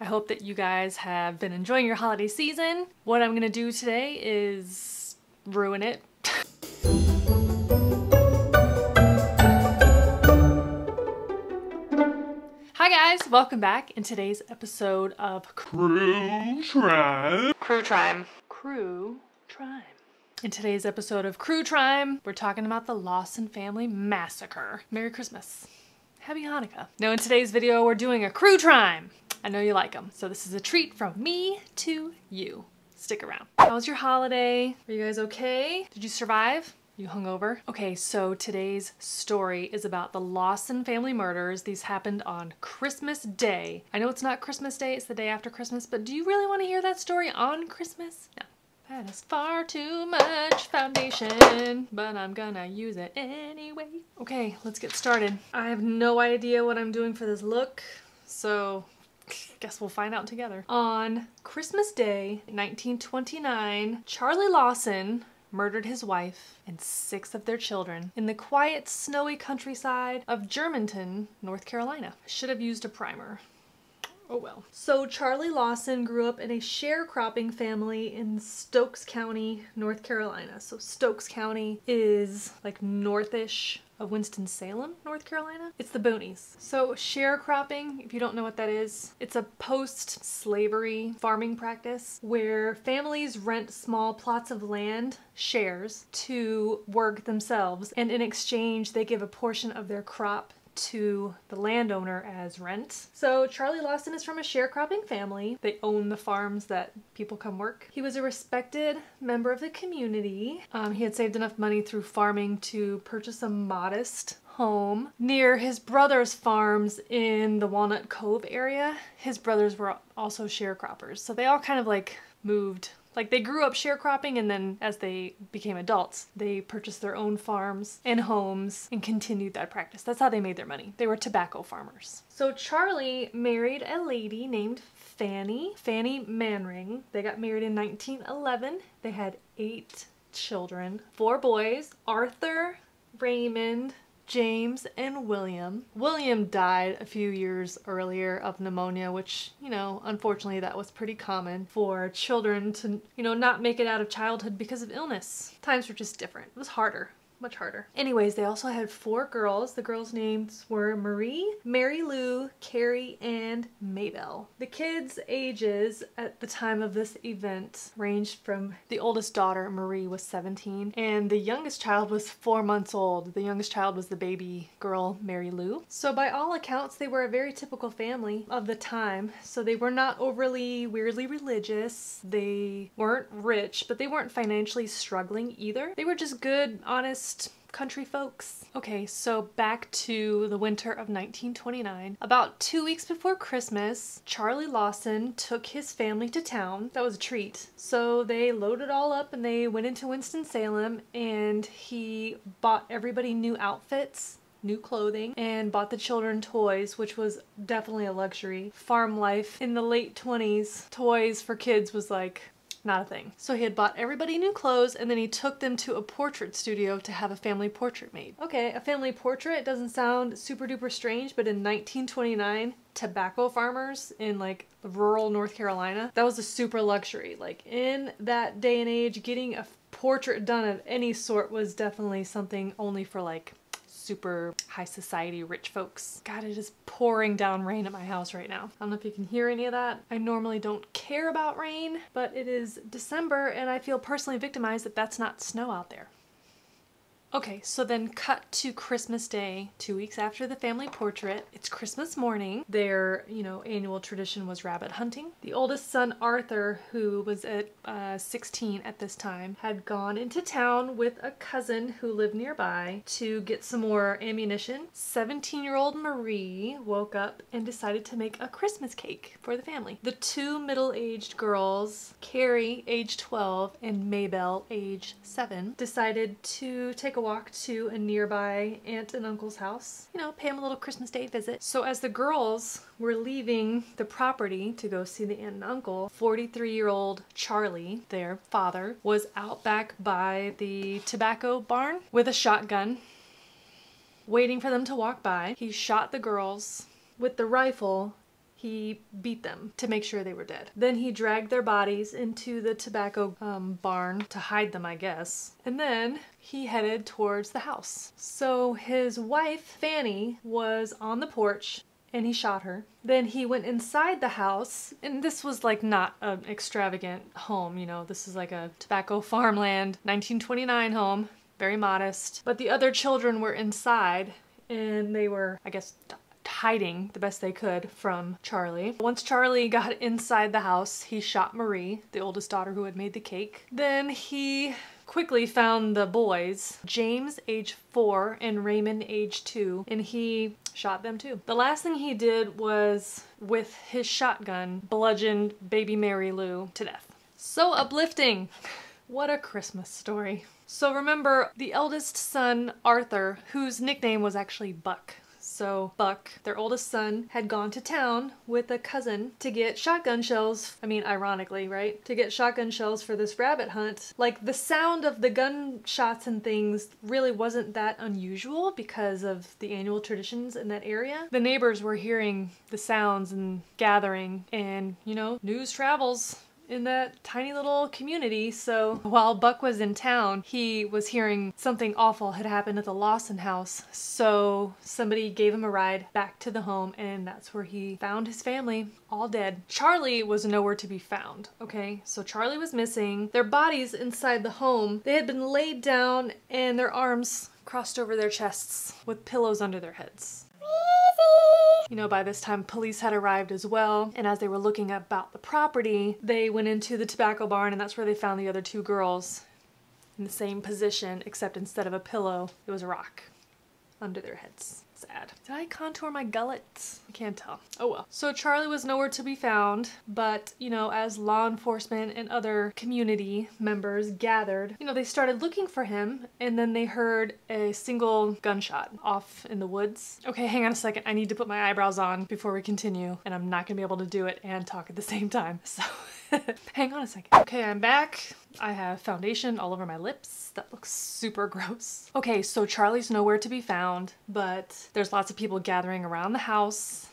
I hope that you guys have been enjoying your holiday season. What I'm gonna do today is ruin it. Hi guys, welcome back in today's episode of CRUE TRIME. CRUE TRIME. CRUE TRIME. In today's episode of CRUE TRIME, we're talking about the Lawson Family Massacre. Merry Christmas. Happy Hanukkah. Now in today's video, we're doing a CRUE TRIME. I know you like them, so this is a treat from me to you. Stick around. How was your holiday? Are you guys okay? Did you survive? You hungover? Okay, so today's story is about the Lawson Family Murders. These happened on Christmas Day. I know it's not Christmas Day, it's the day after Christmas, but do you really want to hear that story on Christmas? No. That is far too much foundation, but I'm gonna use it anyway. Okay, let's get started. I have no idea what I'm doing for this look, so guess we'll find out together. On Christmas Day, 1929, Charlie Lawson murdered his wife and 6 of their children in the quiet, snowy countryside of Germanton, North Carolina. I should have used a primer. Oh well. So Charlie Lawson grew up in a sharecropping family in Stokes County, North Carolina. So Stokes County is like northish of Winston-Salem, North Carolina. It's the boonies. So sharecropping, if you don't know what that is, it's a post-slavery farming practice where families rent small plots of land, shares, to work themselves, and in exchange they give a portion of their crop to the landowner as rent. So Charlie Lawson is from a sharecropping family. They own the farms that people come work. He was a respected member of the community. He had saved enough money through farming to purchase a modest home near his brother's farms in the Walnut Cove area. His brothers were also sharecroppers, so they all kind of like moved. Like they grew up sharecropping, and then as they became adults, they purchased their own farms and homes and continued that practice. That's how they made their money. They were tobacco farmers. So Charlie married a lady named Fanny Manring. They got married in 1911. They had 8 children, 4 boys, Arthur, Raymond, James, and William. William died a few years earlier of pneumonia, which, you know, unfortunately that was pretty common for children to, you know, not make it out of childhood because of illness. Times were just different. It was harder. Much harder. Anyways, they also had 4 girls. The girls' names were Marie, Mary Lou, Carrie, and Maybelle. The kids' ages at the time of this event ranged from the oldest daughter, Marie, was 17, and the youngest child was 4 months old. The youngest child was the baby girl, Mary Lou. So by all accounts, they were a very typical family of the time. So they were not overly weirdly religious. They weren't rich, but they weren't financially struggling either. They were just good, honest country folks. Okay, so back to the winter of 1929. About 2 weeks before Christmas, Charlie Lawson took his family to town. That was a treat. So they loaded all up and they went into Winston-Salem, and he bought everybody new outfits, new clothing, and bought the children toys, which was definitely a luxury. Farm life in the late 20s, toys for kids was like not a thing. So he had bought everybody new clothes, and then he took them to a portrait studio to have a family portrait made. Okay, a family portrait doesn't sound super duper strange, but in 1929, tobacco farmers in like rural North Carolina, that was a super luxury. Like in that day and age, getting a portrait done of any sort was definitely something only for like super high society rich folks. God, it is pouring down rain at my house right now. I don't know if you can hear any of that. I normally don't care about rain, but it is December and I feel personally victimized that that's not snow out there. Okay, so then cut to Christmas Day, 2 weeks after the family portrait. It's Christmas morning. Their, you know, annual tradition was rabbit hunting. The oldest son, Arthur, who was at 16 at this time, had gone into town with a cousin who lived nearby to get some more ammunition. 17-year-old Marie woke up and decided to make a Christmas cake for the family. The 2 middle-aged girls, Carrie, age 12, and Maybelle, age 7, decided to take a walk to a nearby aunt and uncle's house, you know, pay them a little Christmas Day visit. So as the girls were leaving the property to go see the aunt and uncle, 43-year-old Charlie, their father, was out back by the tobacco barn with a shotgun, waiting for them to walk by. He shot the girls with the rifle. He he beat them to make sure they were dead. Then he dragged their bodies into the tobacco barn to hide them, I guess. And then he headed towards the house. So his wife, Fanny, was on the porch and he shot her. Then he went inside the house, and this was like not an extravagant home, you know, this is like a tobacco farmland, 1929 home, very modest. But the other children were inside and they were, I guess, hiding the best they could from Charlie. Once Charlie got inside the house, he shot Marie, the oldest daughter who had made the cake. Then he quickly found the boys, James, age 4, and Raymond, age 2, and he shot them too. The last thing he did was, with his shotgun, bludgeoned baby Mary Lou to death. So uplifting. What a Christmas story. So remember, the eldest son, Arthur, whose nickname was actually Buck. So Buck, their oldest son, had gone to town with a cousin to get shotgun shells. I mean, ironically, right? To get shotgun shells for this rabbit hunt. Like, the sound of the gunshots and things really wasn't that unusual because of the annual traditions in that area. The neighbors were hearing the sounds and gathering, and, you know, news travels in that tiny little community. So while Buck was in town, he was hearing something awful had happened at the Lawson house. So somebody gave him a ride back to the home, and that's where he found his family all dead. Charlie was nowhere to be found, okay? So Charlie was missing. Their bodies inside the home, they had been laid down and their arms crossed over their chests with pillows under their heads. You know, by this time police had arrived as well, and as they were looking about the property, they went into the tobacco barn, and that's where they found the other 2 girls in the same position, except instead of a pillow, it was a rock under their heads. Sad. Did I contour my gullet? I can't tell. Oh well. So Charlie was nowhere to be found, but, you know, as law enforcement and other community members gathered, you know, they started looking for him, and then they heard a single gunshot off in the woods. Okay, hang on a second. I need to put my eyebrows on before we continue, and I'm not gonna be able to do it and talk at the same time, so hang on a second. Okay, I'm back. I have foundation all over my lips. That looks super gross. Okay, so Charlie's nowhere to be found, but there's lots of people gathering around the house.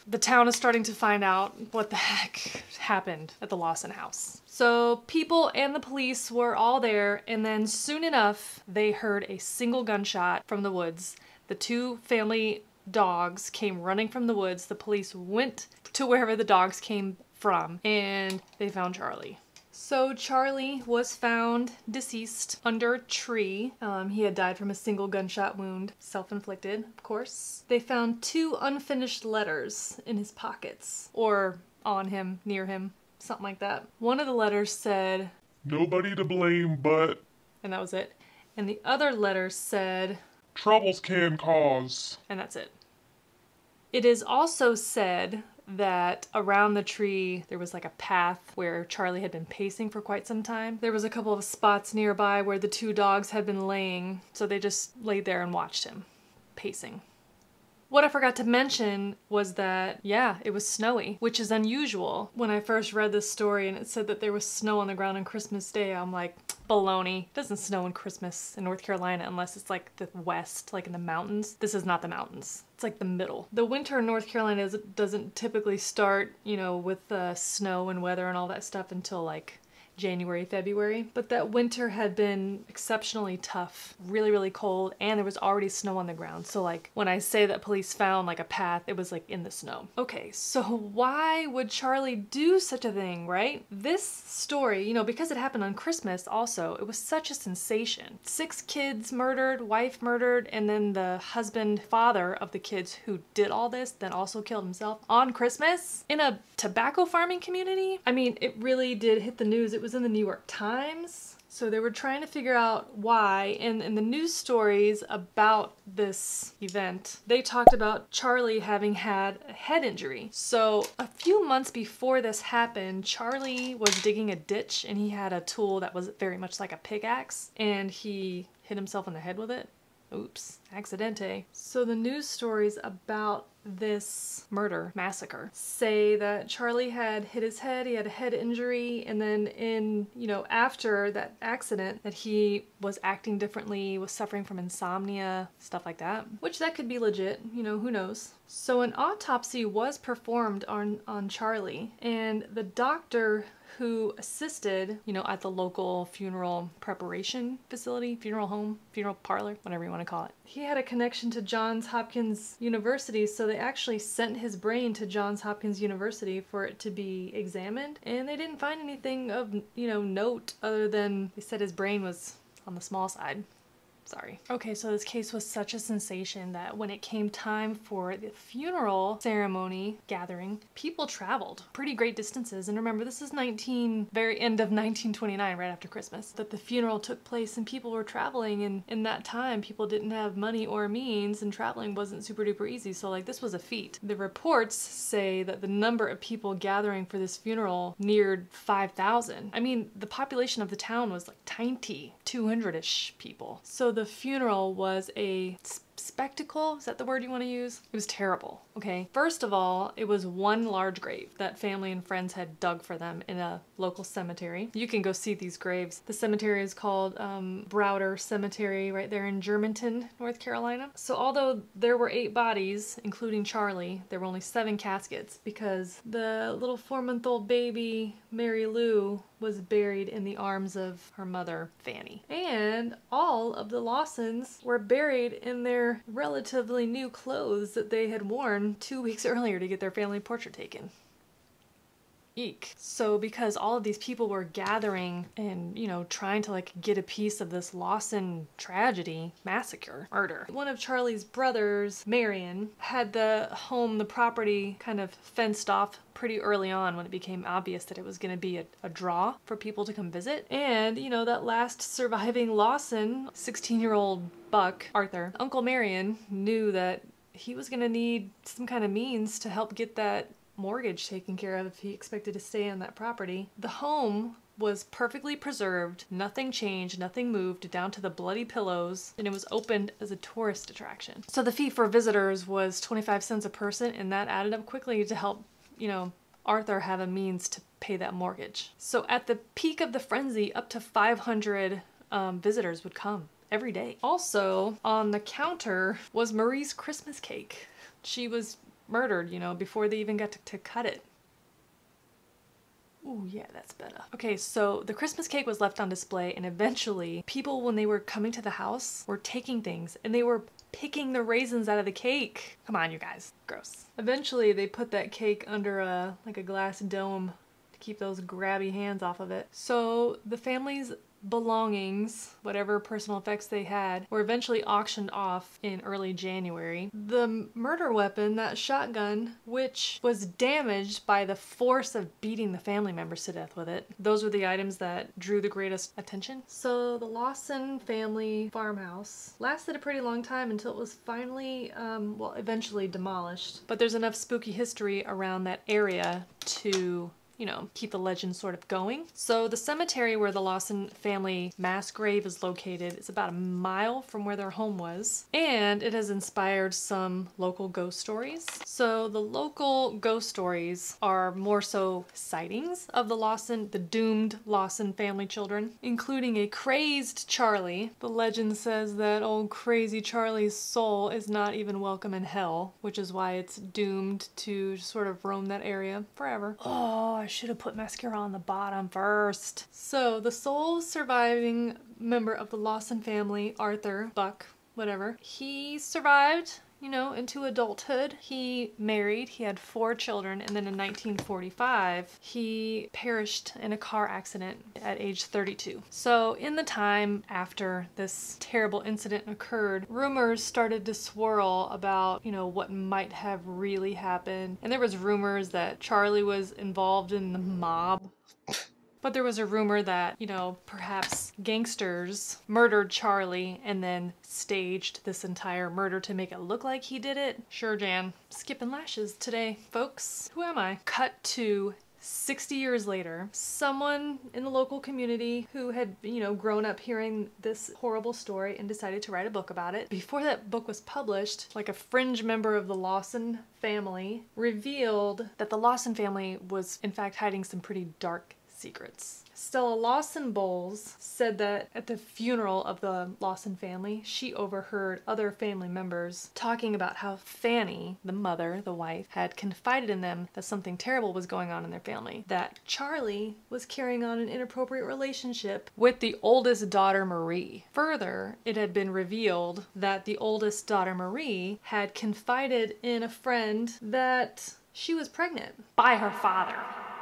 The town is starting to find out what the heck happened at the Lawson house. So people and the police were all there, and then soon enough, they heard a single gunshot from the woods. The 2 family dogs came running from the woods. The police went to wherever the dogs came from, and they found Charlie. So Charlie was found deceased under a tree. He had died from a single gunshot wound, self-inflicted, of course. They found 2 unfinished letters in his pockets, or on him, near him, something like that. One of the letters said, "Nobody to blame but," and that was it. And the other letter said, "Troubles can cause," and that's it. It is also said that around the tree there was like a path where Charlie had been pacing for quite some time. There was a couple of spots nearby where the 2 dogs had been laying, so they just laid there and watched him pacing. What I forgot to mention was that, yeah, it was snowy, which is unusual. When I first read this story and it said that there was snow on the ground on Christmas Day, I'm like, baloney. It doesn't snow in Christmas in North Carolina unless it's like the west, like in the mountains. This is not the mountains. It's like the middle. The winter in North Carolina doesn't typically start, you know, with snow and weather and all that stuff until like January, February, but that winter had been exceptionally tough, really, really cold, and there was already snow on the ground. So like when I say that police found like a path, it was like in the snow. Okay, so why would Charlie do such a thing, right? This story, you know, because it happened on Christmas also, it was such a sensation. 6 kids murdered, wife murdered, and then the husband, father of the kids who did all this, then also killed himself on Christmas in a tobacco farming community. I mean, it really did hit the news. It was in the New York Times. So they were trying to figure out why, and in the news stories about this event, they talked about Charlie having had a head injury. So a few months before this happened, Charlie was digging a ditch and he had a tool that was very much like a pickaxe, and he hit himself in the head with it. Oops, accidente. So the news stories about this murder, massacre, say that Charlie had hit his head, he had a head injury, and then after that accident that he was acting differently, was suffering from insomnia, stuff like that. Which that could be legit, who knows. So an autopsy was performed on Charlie, and the doctor who assisted, at the local funeral preparation facility, funeral home, funeral parlor, whatever you want to call it. He had a connection to Johns Hopkins University, so they actually sent his brain to Johns Hopkins University for it to be examined, and they didn't find anything of, note other than they said his brain was on the small side. Sorry. Okay, so this case was such a sensation that when it came time for the funeral ceremony gathering, people traveled pretty great distances. And remember, this is very end of 1929, right after Christmas, that the funeral took place, and people were traveling, and in that time, people didn't have money or means, and traveling wasn't super duper easy. So like, this was a feat. The reports say that the number of people gathering for this funeral neared 5,000. I mean, the population of the town was like tiny, 200-ish people. So the funeral was a spectacle, is that the word you want to use? It was terrible, okay? First of all, it was one large grave that family and friends had dug for them in a local cemetery. You can go see these graves. The cemetery is called Browder Cemetery right there in Germanton, North Carolina. So although there were 8 bodies, including Charlie, there were only 7 caskets because the little 4-month-old baby, Mary Lou, was buried in the arms of her mother, Fanny. And all of the Lawsons were buried in their relatively new clothes that they had worn 2 weeks earlier to get their family portrait taken. Eek. So because all of these people were gathering and, trying to like get a piece of this Lawson tragedy, massacre, murder. One of Charlie's brothers, Marion, had the property kind of fenced off pretty early on when it became obvious that it was going to be a draw for people to come visit. And, that last surviving Lawson, 16-year-old buck, Arthur, Uncle Marion, knew that he was going to need some kind of means to help get that mortgage taken care of if he expected to stay on that property. The home was perfectly preserved, nothing changed, nothing moved, down to the bloody pillows, and it was opened as a tourist attraction. So the fee for visitors was 25 cents a person, and that added up quickly to help, Arthur have a means to pay that mortgage. So at the peak of the frenzy, up to 500 visitors would come every day. Also, on the counter was Marie's Christmas cake. She was murdered, before they even got to cut it. Ooh, yeah, that's better. Okay, so the Christmas cake was left on display, and eventually people, when they were coming to the house, were taking things and they were picking the raisins out of the cake. Come on, you guys. Gross. Eventually they put that cake under a glass dome to keep those grabby hands off of it. So the family's belongings, whatever personal effects they had, were eventually auctioned off in early January. The murder weapon, that shotgun, which was damaged by the force of beating the family members to death with it, those were the items that drew the greatest attention. So the Lawson family farmhouse lasted a pretty long time until it was finally, eventually demolished. But there's enough spooky history around that area to keep the legend sort of going. So the cemetery where the Lawson family mass grave is located is about a mile from where their home was, and it has inspired some local ghost stories. So the local ghost stories are more so sightings of the doomed Lawson family children, including a crazed Charlie. The legend says that old crazy Charlie's soul is not even welcome in hell, which is why it's doomed to sort of roam that area forever. Oh, I should have put mascara on the bottom first. So the sole surviving member of the Lawson family, Arthur, Buck, whatever, he survived, into adulthood. He married, he had 4 children, and then in 1945, he perished in a car accident at age 32. So in the time after this terrible incident occurred, rumors started to swirl about, what might have really happened. And there was rumors that Charlie was involved in the mob. But there was a rumor that, perhaps gangsters murdered Charlie and then staged this entire murder to make it look like he did it. Sure, Jan. Skipping lashes today, folks. Who am I? Cut to 60 years later, someone in the local community who had, grown up hearing this horrible story and decided to write a book about it. Before that book was published, like a fringe member of the Lawson family revealed that the Lawson family was in fact hiding some pretty dark secrets. Stella Lawson Bowles said that at the funeral of the Lawson family, she overheard other family members talking about how Fanny, the mother, the wife, had confided in them that something terrible was going on in their family. That Charlie was carrying on an inappropriate relationship with the oldest daughter, Marie. Further, it had been revealed that the oldest daughter, Marie, had confided in a friend that she was pregnant by her father.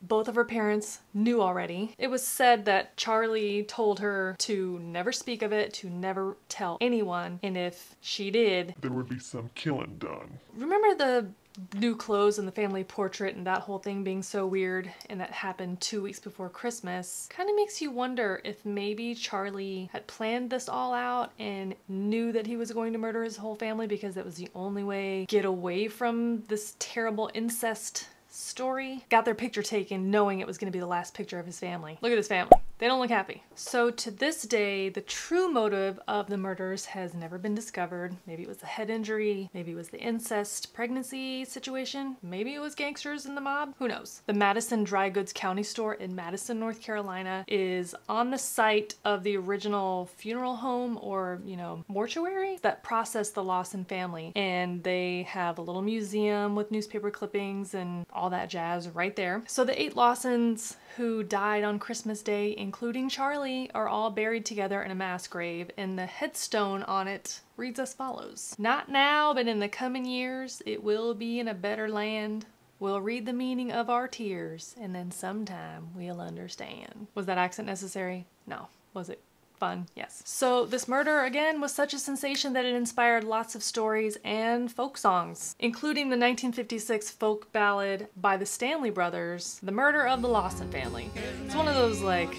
Both of her parents knew already. It was said that Charlie told her to never speak of it, to never tell anyone, and if she did, there would be some killing done. Remember the new clothes and the family portrait and that whole thing being so weird, and that happened 2 weeks before Christmas? Kind of makes you wonder if maybe Charlie had planned this all out and knew that he was going to murder his whole family because that was the only way to get away from this terrible incest story. Got their picture taken knowing it was going to be the last picture of his family. Look at his family. They don't look happy. So to this day, the true motive of the murders has never been discovered. Maybe it was a head injury. Maybe it was the incest pregnancy situation. Maybe it was gangsters in the mob. Who knows? The Madison Dry Goods County Store in Madison, North Carolina is on the site of the original funeral home or, mortuary that processed the Lawson family. And they have a little museum with newspaper clippings and all that jazz right there. So the 8 Lawsons who died on Christmas Day, including Charlie, are all buried together in a mass grave, and the headstone on it reads as follows: "Not now, but in the coming years, it will be in a better land. We'll read the meaning of our tears, and then sometime we'll understand." Was that accent necessary? No. Was it fun? Yes. So this murder, again, was such a sensation that it inspired lots of stories and folk songs, including the 1956 folk ballad by the Stanley brothers, "The Murder of the Lawson Family." It's one of those, like,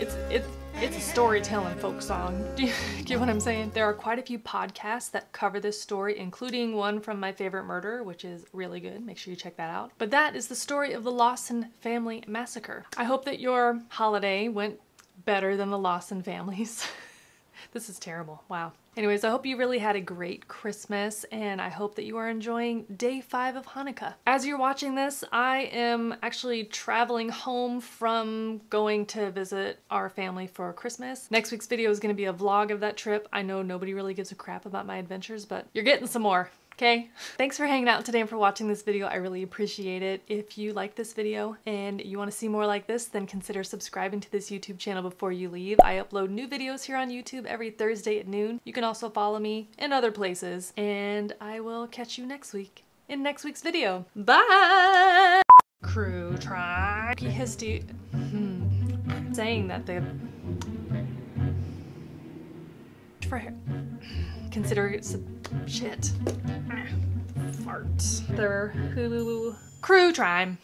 it's a storytelling folk song. Do you get what I'm saying? There are quite a few podcasts that cover this story, including one from My Favorite Murder, which is really good. Make sure you check that out. But that is the story of the Lawson family massacre. I hope that your holiday went better than the Lawson families. This is terrible. Wow. Anyways, I hope you really had a great Christmas, and I hope that you are enjoying day 5 of Hanukkah. As you're watching this, I am actually traveling home from going to visit our family for Christmas. Next week's video is going to be a vlog of that trip. I know nobody really gives a crap about my adventures, but you're getting some more. Okay? Thanks for hanging out today and for watching this video. I really appreciate it. If you like this video and you want to see more like this, then consider subscribing to this YouTube channel before you leave. I upload new videos here on YouTube every Thursday at noon. You can also follow me in other places, and I will catch you next week in next week's video. Bye! Crew try. Saying that the for consider it shit. Fart. The crew trime.